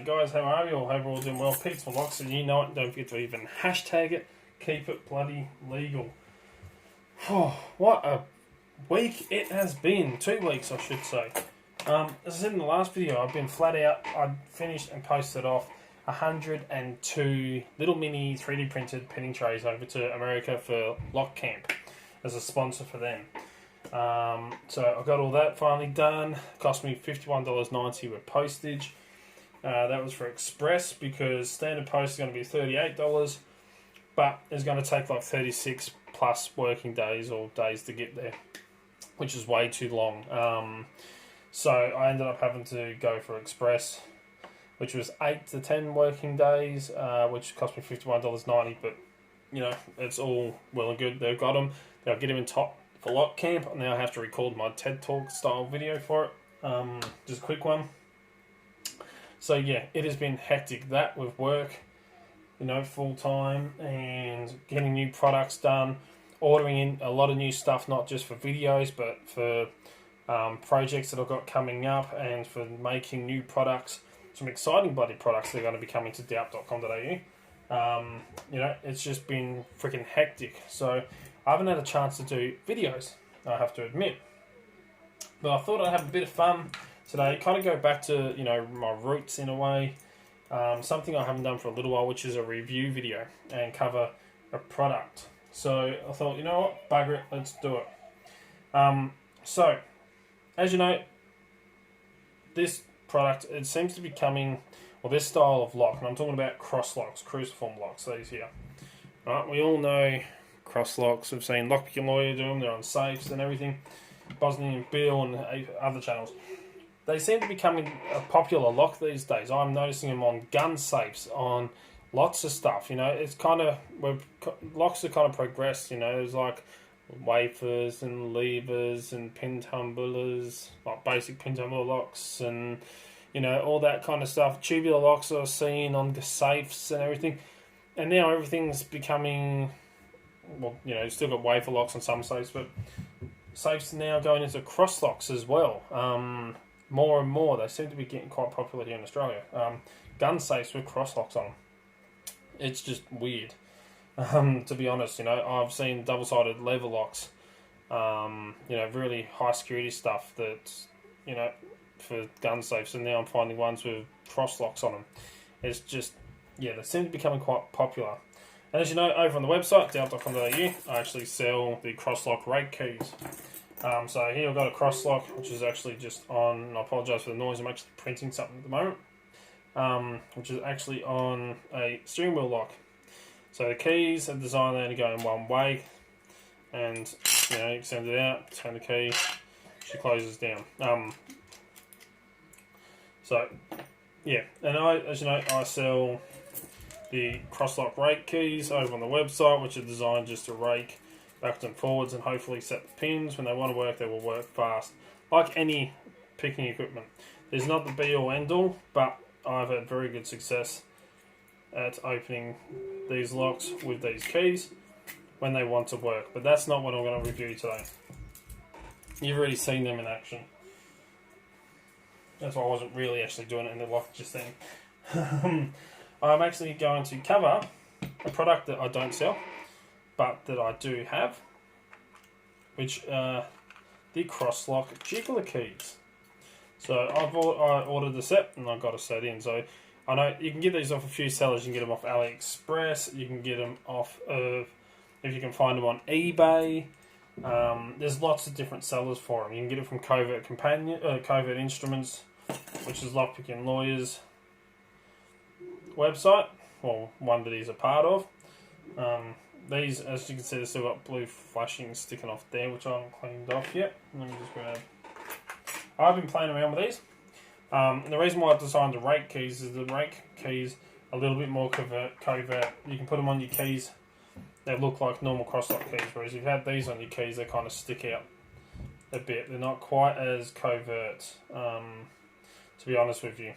G'day guys, how are you all? Hope you're all doing well. Pete's for Locks, and you know it. Don't forget to even hashtag it. Keep it bloody legal. Oh, what a week it has been. 2 weeks, I should say. As I said in the last video, I've been flat out. I finished and posted off 102 little mini 3D printed pinning trays over to America for Lock Camp as a sponsor for them. So I got all that finally done. Cost me $51.90 with postage. That was for express because standard post is going to be $38, but it's going to take like 36 plus working days or days to get there, which is way too long. So I ended up having to go for express, which was 8 to 10 working days, which cost me $51.90. But you know, it's all well and good. They've got them. They'll get them in top for Lock Camp. Now I have to record my TED Talk style video for it. Just a quick one. So yeah, it has been hectic. That with work, you know, full time, and getting new products done, ordering in a lot of new stuff, not just for videos, but for projects that I've got coming up, and for making new products. Some exciting bloody products that are going to be coming to doubt.com.au. You know, it's just been freaking hectic. So I haven't had a chance to do videos, I have to admit. But I thought I'd have a bit of fun today, kind of go back to, you know, my roots in a way. Something I haven't done for a little while, which is a review video and cover a product. So I thought, you know what, bugger it, let's do it. So, as you know, this product, it seems to be coming, well, this style of lock, and I'm talking about CrossLocks, cruciform locks, these here. Right, we all know CrossLocks. We've seen Lockpick and Lawyer do them, they're on safes and everything. Bosnian and Bill and other channels. They seem to be becoming a popular lock these days. I'm noticing them on gun safes, on lots of stuff. You know, it's kind of, locks have kind of progressed. You know, there's like wafers and levers and pin tumblers, like basic pin tumbler locks, and you know, all that kind of stuff. Tubular locks I've seen on the safes and everything. And now everything's becoming, well, you know, you've still got wafer locks on some safes, but safes are now going into CrossLocks as well. More and more, they seem to be getting quite popular here in Australia. Gun safes with CrossLocks on them. It's just weird, to be honest. You know, I've seen double-sided lever locks, you know, really high security stuff that's, you know, for gun safes, and now I'm finding ones with CrossLocks on them. It's just, yeah, they seem to be becoming quite popular. And as you know, over on the website, doubt.com.au, I actually sell the CrossLock Rake Keys. So here I've got a CrossLock, which is actually just on, and I apologise for the noise, I'm actually printing something at the moment, which is actually on a steering wheel lock. So the keys are designed only go in one way, and you know, you can send it out, turn the key, she closes down. So yeah, and as you know, I sell the CrossLock Rake Keys over on the website, which are designed just to rake backwards and forwards and hopefully set the pins. When they want to work, they will work fast. Like any picking equipment. There's not the be all end all, but I've had very good success at opening these locks with these keys when they want to work. But that's not what I'm going to review today. You've already seen them in action. That's why I wasn't really actually doing it in the lock just then. I'm actually going to cover a product that I don't sell, but that I do have, which are the CrossLock Jiggler keys. So I ordered the set and I got a set in. So I know you can get these off a few sellers. You can get them off AliExpress. You can get them off of, if you can find them on eBay. There's lots of different sellers for them. You can get it from Covert Covert Instruments, which is Lockpick and Lawyer's website, well, one that he's a part of. These, as you can see, they've still got blue flashing sticking off there, which I haven't cleaned off yet. Let me just grab. I've been playing around with these. And the reason why I've designed the Rake Keys is the Rake Keys are a little bit more covert. You can put them on your keys. They look like normal CrossLock keys, whereas if you've had these on your keys, they kind of stick out a bit. They're not quite as covert, to be honest with you.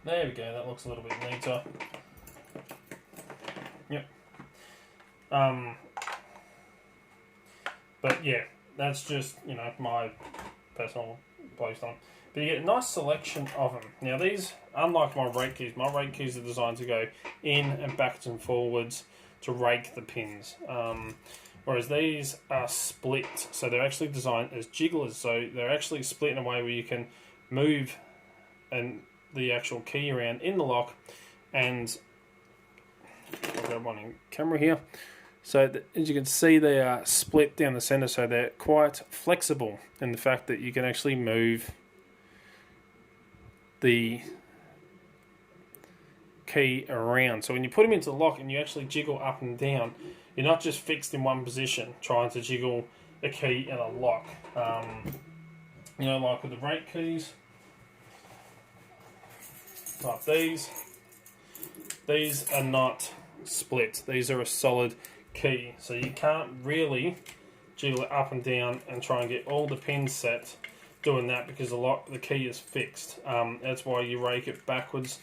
There we go, that looks a little bit neater. Yep. But yeah, that's just, you know, my personal placed on. But you get a nice selection of them. Now these, unlike my rake keys are designed to go in and backwards and forwards to rake the pins. Whereas these are split, so they're actually designed as jigglers. So they're actually split in a way where you can move the actual key around in the lock. And I'll grab one in camera here. So as you can see, they are split down the center, so they're quite flexible in the fact that you can actually move the key around. So when you put them into the lock and you actually jiggle up and down, you're not just fixed in one position trying to jiggle a key in a lock. You know, like with the rake keys, like these are not split. These are a solid key, so you can't really jiggle it up and down and try and get all the pins set doing that, because the key is fixed. That's why you rake it backwards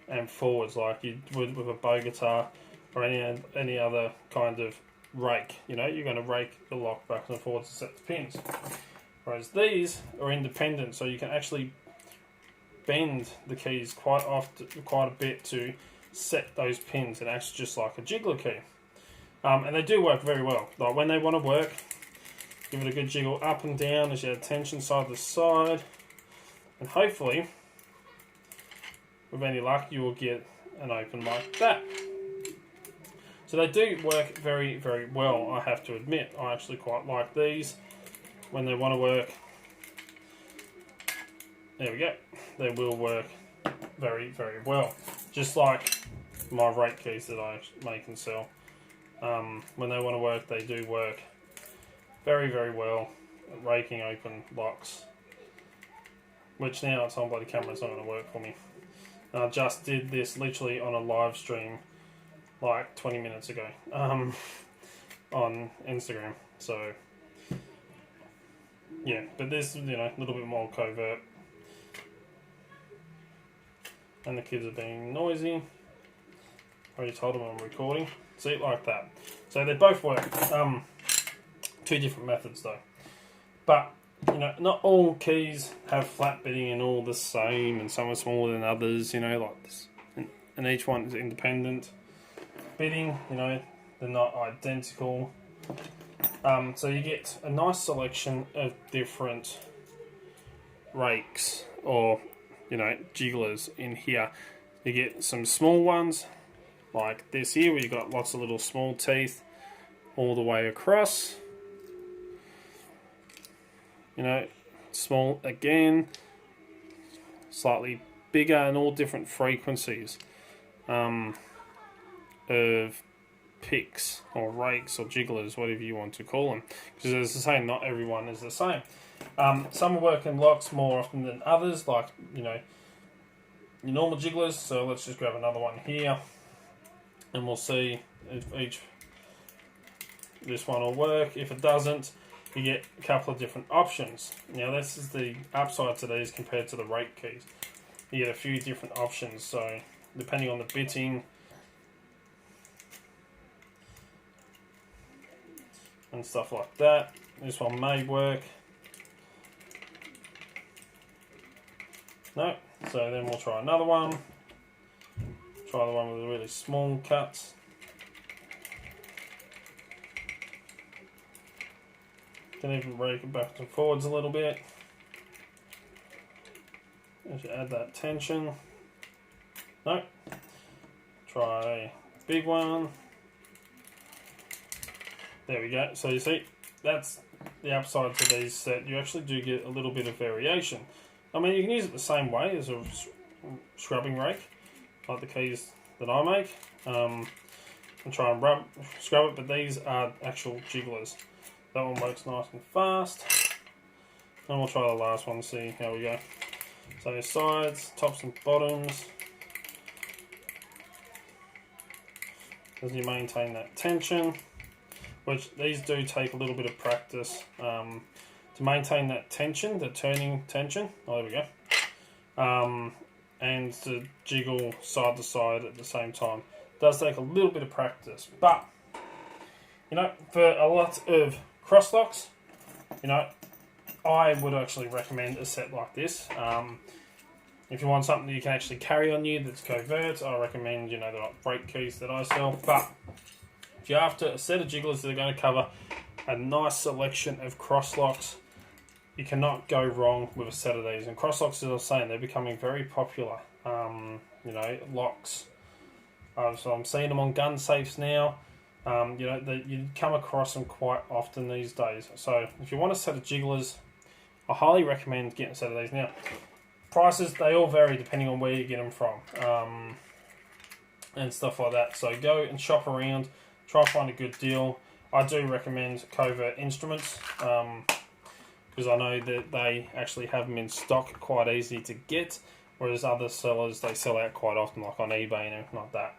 and forwards like you would with a bow guitar or any other kind of rake. You know, you're going to rake the lock backwards and forwards to set the pins. Whereas these are independent, so you can actually bend the keys quite a bit to set those pins. It acts just like a jiggler key. And they do work very well. Like when they want to work, give it a good jiggle up and down as you add tension side to side. And hopefully, with any luck, you will get an open like that. So they do work very, very well, I have to admit. I actually quite like these when they want to work. There we go. They will work very, very well. Just like my rake keys that I make and sell. When they want to work, they do work very, very well at raking open locks. Which now it's on bloody camera, it's not going to work for me. And I just did this literally on a live stream like 20 minutes ago on Instagram. So yeah, but this, you know, a little bit more covert. And the kids are being noisy. I already told them I'm recording. See it like that. So they both work. Two different methods though. But you know, not all keys have flat bitting and all the same, and some are smaller than others. You know, like this, and each one is independent. Bitting, you know, they're not identical. So you get a nice selection of different rakes, or you know, jigglers in here. You get some small ones like this here, where you've got lots of little small teeth all the way across. You know, small again, slightly bigger, and all different frequencies of picks or rakes or jigglers, whatever you want to call them. Because as I say, not everyone is the same. Some will work in locks more often than others, like, you know, your normal jigglers. So let's just grab another one here, and we'll see if this one will work. If it doesn't, you get a couple of different options. Now this is the upside to these compared to the rake keys. You get a few different options, so depending on the bitting and stuff like that, this one may work. No, so then we'll try another one. Try the one with the really small cuts. Can even rake it backwards and forwards a little bit as you add that tension. No. Try a big one. There we go. So you see, that's the upside to these set. You actually do get a little bit of variation. I mean, you can use it the same way as a scrubbing rake, like the keys that I make, and try and scrub it, but these are actual jigglers. That one works nice and fast. And we'll try the last one and see how we go. So your sides, tops and bottoms. As you maintain that tension, which these do take a little bit of practice to maintain that tension, the turning tension. Oh, there we go. And to jiggle side to side at the same time. It does take a little bit of practice, but you know, for a lot of cross locks, you know, I would actually recommend a set like this. If you want something that you can actually carry on you that's covert, I recommend, the like Rake Keys that I sell. But if you're after a set of jigglers that are going to cover a nice selection of CrossLocks, you cannot go wrong with a set of these. And CrossLocks, as I was saying, they're becoming very popular. Locks. So I'm seeing them on gun safes now. You come across them quite often these days. So if you want a set of jigglers, I highly recommend getting a set of these. Now, prices, they all vary depending on where you get them from and stuff like that. So go and shop around, try and find a good deal. I do recommend Covert Instruments because I know that they actually have them in stock quite easy to get, whereas other sellers, they sell out quite often, like on eBay and everything like that.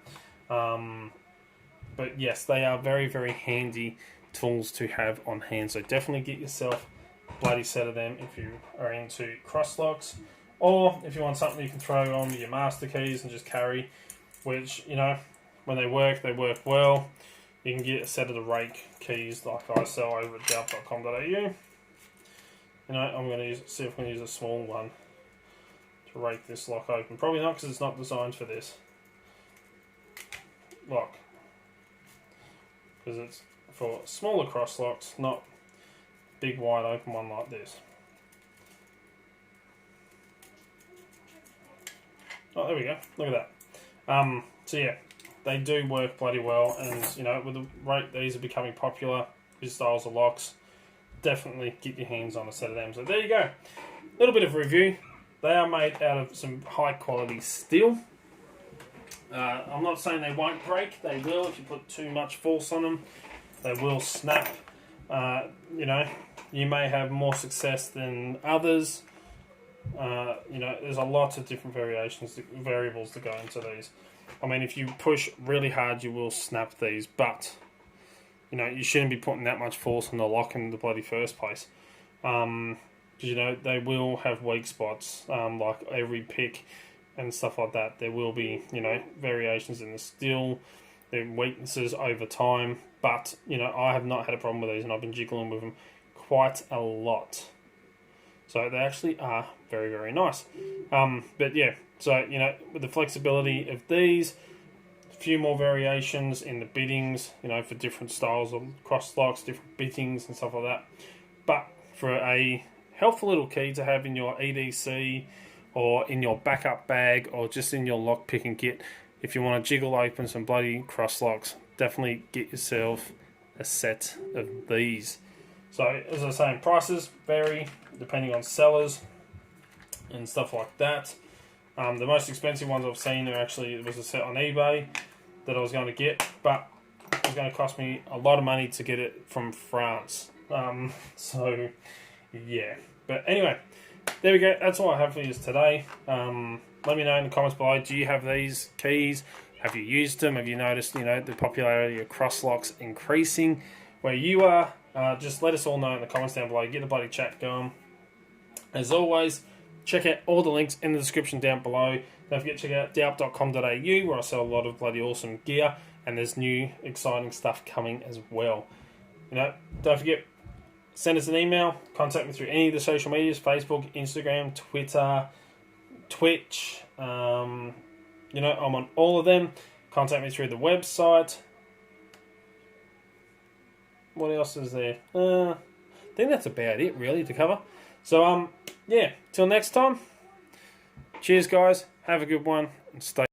But yes, they are very, very handy tools to have on hand. So definitely get yourself a bloody set of them if you are into CrossLocks. Or if you want something you can throw on with your master keys and just carry, which, when they work well. You can get a set of the Rake Keys like I sell over at doubt.com.au. I'm going to see if we can use a small one to rake this lock open. Probably not, because it's not designed for this lock. Because it's for smaller cross locks, not big wide open one like this. Oh, there we go. Look at that. So yeah, they do work bloody well, and with the rate these are becoming popular, these styles of locks, definitely get your hands on a set of them. So there you go. A little bit of review. They are made out of some high quality steel. I'm not saying they won't break. They will if you put too much force on them. They will snap. You may have more success than others. There's a lot of different variables that go into these. I mean, if you push really hard, you will snap these, but you shouldn't be putting that much force on the lock in the bloody first place. Because they will have weak spots, like every pick and stuff like that. There will be variations in the steel, their weaknesses over time. But I have not had a problem with these, and I've been jiggling with them quite a lot. So they actually are very, very nice. But yeah, so with the flexibility of these, a few more variations in the bittings, for different styles of cross locks, different bittings and stuff like that. But for a helpful little key to have in your EDC or in your backup bag or just in your lock picking kit, if you want to jiggle open some bloody cross locks, definitely get yourself a set of these. So as I was saying, prices vary depending on sellers and stuff like that. The most expensive ones I've seen was a set on eBay that I was going to get, but it was going to cost me a lot of money to get it from France. So yeah, but anyway, there we go. That's all I have for you today. Let me know in the comments below, do you have these keys? Have you used them? Have you noticed the popularity of cross locks increasing where you are? Just let us all know in the comments down below. Get the bloody chat going. As always, check out all the links in the description down below. Don't forget to check out doubt.com.au where I sell a lot of bloody awesome gear, and there's new exciting stuff coming as well. Don't forget, send us an email, contact me through any of the social medias, Facebook, Instagram, Twitter, Twitch. I'm on all of them. Contact me through the website. What else is there? I think that's about it really to cover. So yeah, till next time. Cheers guys. Have a good one and stay